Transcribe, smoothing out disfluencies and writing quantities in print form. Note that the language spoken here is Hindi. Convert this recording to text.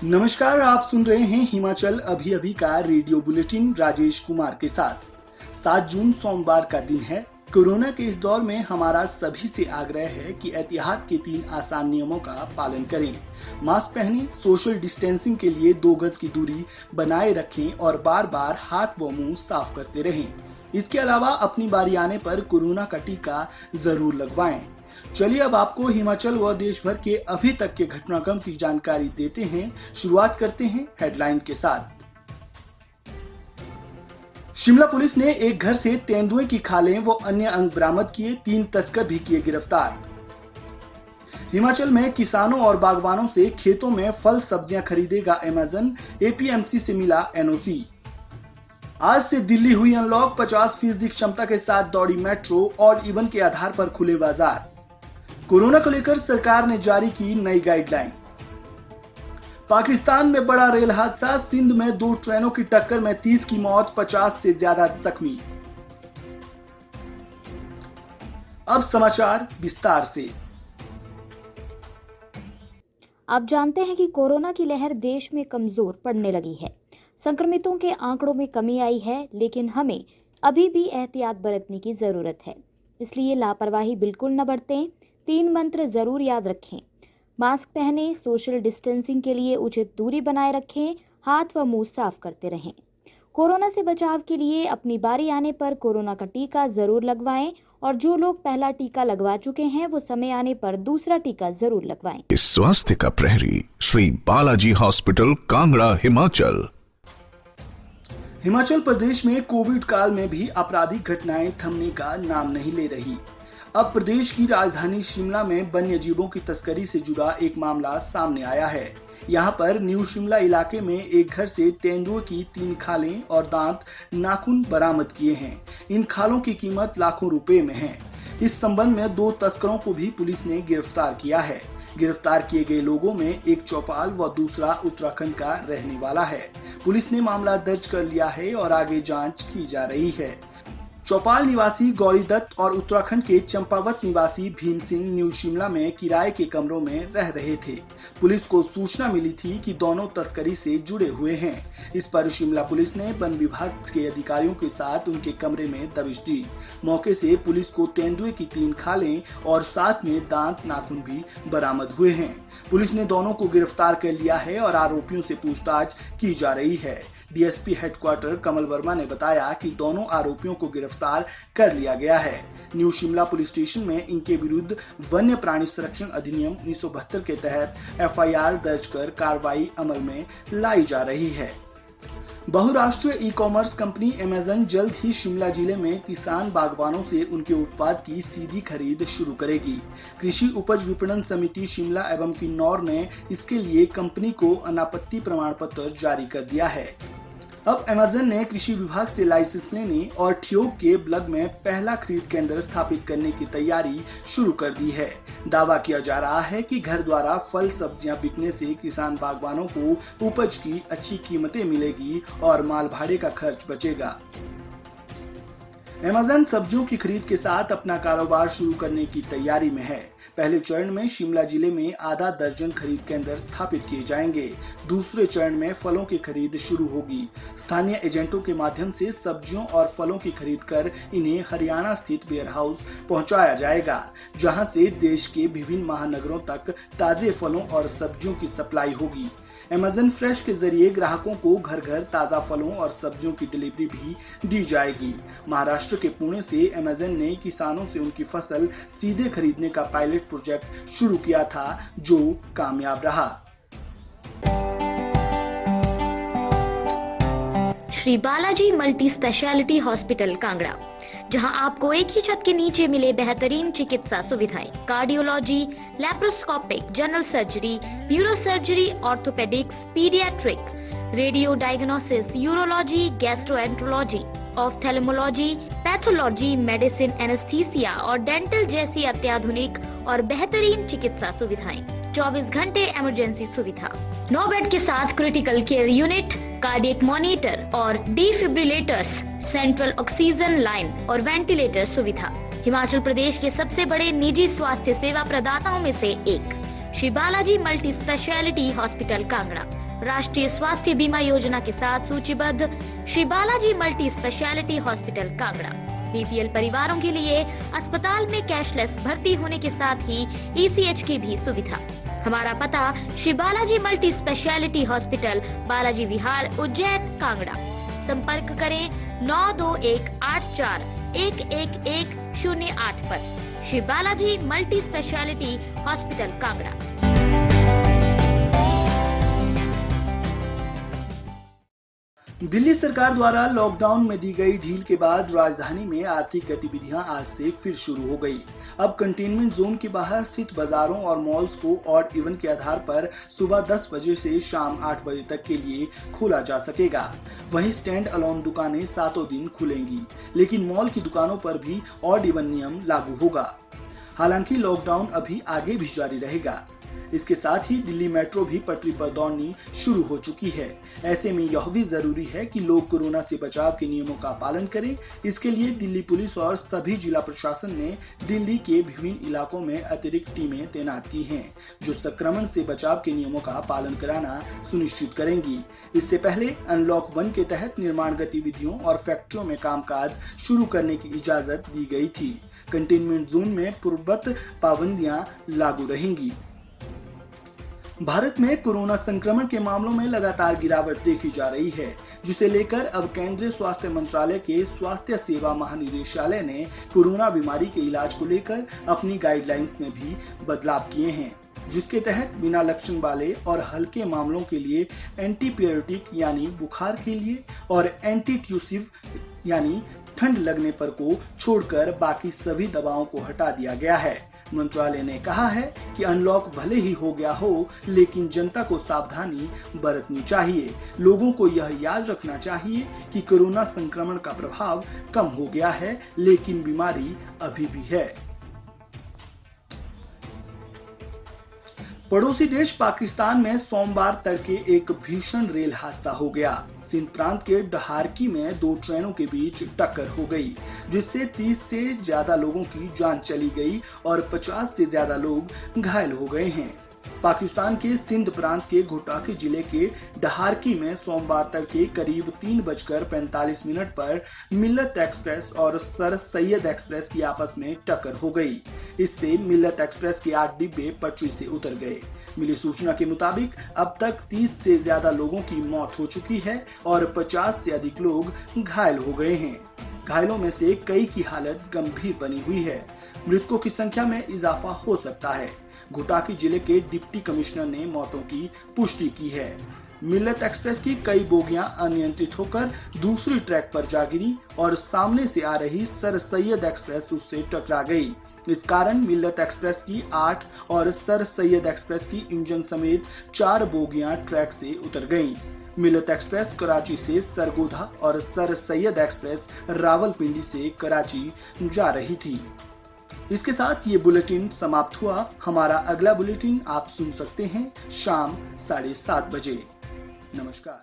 नमस्कार, आप सुन रहे हैं हिमाचल अभी अभी का रेडियो बुलेटिन राजेश कुमार के साथ। 7 जून सोमवार का दिन है। कोरोना के इस दौर में हमारा सभी से आग्रह है कि एहतियात के 3 आसान नियमों का पालन करें। मास्क पहनें, सोशल डिस्टेंसिंग के लिए 2 गज की दूरी बनाए रखें और बार बार हाथ व मुंह साफ करते रहें। इसके अलावा अपनी बारी आने पर कोरोना का टीका जरूर लगवाएं। चलिए अब आपको हिमाचल व देश भर के अभी तक के घटनाक्रम की जानकारी देते हैं। शुरुआत करते हैं हेडलाइन के साथ। शिमला पुलिस ने एक घर से तेंदुए की खालें व अन्य अंग बरामद किए, 3 तस्कर भी किए गिरफ्तार। हिमाचल में किसानों और बागवानों से खेतों में फल सब्जियां खरीदेगा अमेजन, एपीएमसी से मिला एनओसी। आज से दिल्ली हुई अनलॉक, 50% क्षमता के साथ दौड़ी मेट्रो और इवन के आधार पर खुले बाजार। कोरोना को लेकर सरकार ने जारी की नई गाइडलाइन। पाकिस्तान में बड़ा रेल हादसा, सिंध में 2 ट्रेनों की टक्कर में 30 की मौत, 50 से ज्यादा जख्मी। अब समाचार विस्तार से। आप जानते हैं कि कोरोना की लहर देश में कमजोर पड़ने लगी है। संक्रमितों के आंकड़ों में कमी आई है, लेकिन हमें अभी भी एहतियात बरतने की जरूरत है। इसलिए लापरवाही बिल्कुल न बरतें। 3 मंत्र जरूर याद रखें। मास्क पहनें, सोशल डिस्टेंसिंग के लिए उचित दूरी बनाए रखें, हाथ व मुंह साफ करते रहें। कोरोना से बचाव के लिए अपनी बारी आने पर कोरोना का टीका जरूर लगवाएं और जो लोग पहला टीका लगवा चुके हैं वो समय आने पर दूसरा टीका जरूर लगवाएं। स्वास्थ्य का प्रहरी, श्री बालाजी हॉस्पिटल, कांगड़ा, हिमाचल। हिमाचल प्रदेश में कोविड काल में भी आपराधिक घटनाएं थमने का नाम नहीं ले रही। अब प्रदेश की राजधानी शिमला में वन्य जीवों की तस्करी से जुड़ा एक मामला सामने आया है। यहां पर न्यू शिमला इलाके में एक घर से तेंदुए की 3 खालें और दांत नाखून बरामद किए हैं। इन खालों की कीमत लाखों रुपए में है। इस संबंध में 2 तस्करों को भी पुलिस ने गिरफ्तार किया है। गिरफ्तार किए गए लोगों में एक चौपाल व दूसरा उत्तराखंड का रहने वाला है। पुलिस ने मामला दर्ज कर लिया है और आगे जांच की जा रही है। चौपाल निवासी गौरी दत्त और उत्तराखंड के चंपावत निवासी भीम सिंह न्यू शिमला में किराए के कमरों में रह रहे थे। पुलिस को सूचना मिली थी कि दोनों तस्करी से जुड़े हुए हैं। इस पर शिमला पुलिस ने वन विभाग के अधिकारियों के साथ उनके कमरे में दबिश दी। मौके से पुलिस को तेंदुए की 3 खालें और साथ में दांत नाखून भी बरामद हुए हैं। पुलिस ने दोनों को गिरफ्तार कर लिया है और आरोपियों से पूछताछ की जा रही है। डीएसपी हेडक्वार्टर कमल वर्मा ने बताया कि दोनों आरोपियों को गिरफ्तार कर लिया गया है। न्यू शिमला पुलिस स्टेशन में इनके विरुद्ध वन्य प्राणी संरक्षण अधिनियम 1972 के तहत एफआईआर दर्ज कर कार्रवाई अमल में लाई जा रही है। बहुराष्ट्रीय ई कॉमर्स कंपनी अमेजन जल्द ही शिमला जिले में किसान बागवानों से उनके उत्पाद की सीधी खरीद शुरू करेगी। कृषि उपज विपणन समिति शिमला एवं किन्नौर ने इसके लिए कंपनी को अनापत्ति प्रमाण पत्र जारी कर दिया है। अब अमेजन ने कृषि विभाग से लाइसेंस लेने और ठियोग के ब्लॉक में पहला खरीद केंद्र स्थापित करने की तैयारी शुरू कर दी है। दावा किया जा रहा है कि घर द्वारा फल सब्जियां बिकने से किसान बागवानों को उपज की अच्छी कीमतें मिलेगी और माल भाड़े का खर्च बचेगा। अमेजन सब्जियों की खरीद के साथ अपना कारोबार शुरू करने की तैयारी में है। पहले चरण में शिमला जिले में आधा दर्जन खरीद केंद्र स्थापित किए जाएंगे। दूसरे चरण में फलों की खरीद शुरू होगी। स्थानीय एजेंटों के माध्यम से सब्जियों और फलों की खरीद कर इन्हें हरियाणा स्थित वेयर हाउस पहुंचाया जाएगा, जहां से देश के विभिन्न महानगरों तक ताजे फलों और सब्जियों की सप्लाई होगी। अमेजन फ्रेश के जरिए ग्राहकों को घर घर ताजा फलों और सब्जियों की डिलीवरी भी दी जाएगी। महाराष्ट्र के पुणे से अमेजन ने किसानों से उनकी फसल सीधे खरीदने का पायलट प्रोजेक्ट शुरू किया था, जो कामयाब रहा। Shri Balaji multi speciality hospital, Kangra, जहां आपको एक ही छत के नीचे मिले बेहतरीन चिकित्सा सुविधाएं, cardiology, laparoscopic, general surgery, neuro surgery, orthopaedics, paediatric, radio diagnosis, urology, gastroenterology, ophthalmology, pathology, medicine, anaesthesia और डेंटल जैसी अत्याधुनिक और बेहतरीन चिकित्सा सुविधाएं, 24 घंटे इमरजेंसी सुविधा, 9 बेड के साथ critical care unit, cardiac monitor और डिफिब्रिलेटर्स, सेंट्रल ऑक्सीजन लाइन और वेंटिलेटर सुविधा। हिमाचल प्रदेश के सबसे बड़े निजी स्वास्थ्य सेवा प्रदाताओं में से एक Shri Balaji multi speciality hospital, Kangra. राष्ट्रीय स्वास्थ्य बीमा योजना के साथ सूचीबद्ध Shri Balaji multi speciality hospital Kangra. BPL परिवारों के लिए अस्पताल में कैशलेस भर्ती होने के साथ ही ईसीएच की भी सुविधा। हमारा पता Shri Balaji multi speciality hospital, Balaji Vihar, Ujjain, Kangra. संपर्क करें 9218411108 पर। Shri Balaji multi speciality hospital Kangra. Delhi सरकार द्वारा लॉकडाउन में दी गई ढील के बाद राजधानी में आर्थिक गतिविधियां आज से फिर शुरू हो गई। अब कंटेनमेंट जोन के बाहर स्थित बाजारों और मॉल्स को ऑड इवन के आधार पर सुबह 10 बजे से शाम 8 बजे तक के लिए खोला जा सकेगा। वहीं स्टैंड अलोन दुकानें सातों दिन खुलेंगी, लेकिन मॉल की दुकानों पर भी ऑड इवन नियम लागू होगा। हालांकि लॉकडाउन अभी आगे भी जारी रहेगा। इसके साथ ही दिल्ली मेट्रो भी पटरी पर दौड़नी शुरू हो चुकी है। ऐसे में यह भी जरूरी है कि लोग कोरोना से बचाव के नियमों का पालन करें। इसके लिए दिल्ली पुलिस और सभी जिला प्रशासन ने दिल्ली के विभिन्न इलाकों में अतिरिक्त टीमें तैनात की हैं, जो संक्रमण से बचाव के नियमों का पालन कराना सुनिश्चित करेंगी। इससे पहले अनलॉक 1 के तहत निर्माण गतिविधियों और फैक्ट्रियों में कामकाज शुरू करने की इजाजत दी गई थी। कंटेनमेंट जोन में पूर्ववत पाबंदियां लागू रहेंगी। भारत में कोरोना संक्रमण के मामलों में लगातार गिरावट देखी जा रही है, जिसे लेकर अब केंद्रीय स्वास्थ्य मंत्रालय के स्वास्थ्य सेवा महानिदेशालय ने कोरोना बीमारी के इलाज को लेकर अपनी गाइडलाइंस में भी बदलाव किए हैं, जिसके तहत बिना लक्षण वाले और हल्के मामलों के लिए एंटीपायरेटिक यानी बुखार के लिए और एंटीट्यूसिव यानी ठंड लगने पर को छोड़कर बाकी सभी दवाओं को हटा दिया गया है। मंत्रालय ने कहा है कि अनलॉक भले ही हो गया हो, लेकिन जनता को सावधानी बरतनी चाहिए। लोगों को यह याद रखना चाहिए कि कोरोना संक्रमण का प्रभाव कम हो गया है, लेकिन बीमारी अभी भी है। पड़ोसी देश पाकिस्तान में सोमवार तड़के एक भीषण रेल हादसा हो गया। सिंध प्रांत के डहारकी में 2 ट्रेनों के बीच टक्कर हो गई, जिससे 30 से ज्यादा लोगों की जान चली गई और 50 से ज्यादा लोग घायल हो गए हैं। पाकिस्तान के सिंध प्रांत के घोटाकी जिले के डहारकी में सोमवार तड़के करीब 3:45 पर मिल्लत एक्सप्रेस और सर सैयद एक्सप्रेस की आपस में टक्कर हो गई। इससे मिल्लत एक्सप्रेस के 8 डिब्बे पटरी से उतर गए। मिली सूचना के मुताबिक अब तक 30 से ज्यादा लोगों की मौत हो चुकी है और 50 से अधिक लोग घायल हो गए हैं। घायलों में से कई की हालत गंभीर बनी हुई है। मृतकों की संख्या में इजाफा हो सकता है। घोटाकी जिले के डिप्टी कमिश्नर ने मौतों की पुष्टि की है। मिल्लत एक्सप्रेस की कई बोगियां अनियंत्रित होकर दूसरी ट्रैक पर जा गिरी और सामने से आ रही सर सैयद एक्सप्रेस उससे टकरा गई। इस कारण मिल्लत एक्सप्रेस की 8 और सर सैयद एक्सप्रेस की इंजन समेत 4 बोगियां ट्रैक से उतर गईं। मिल्लत एक्सप्रेस कराची से सरगोधा और सर सैयद एक्सप्रेस रावलपिंडी से कराची जा रही थी। इसके साथ ये बुलेटिन समाप्त हुआ। हमारा अगला बुलेटिन आप सुन सकते हैं शाम 7:30 बजे। नमस्कार।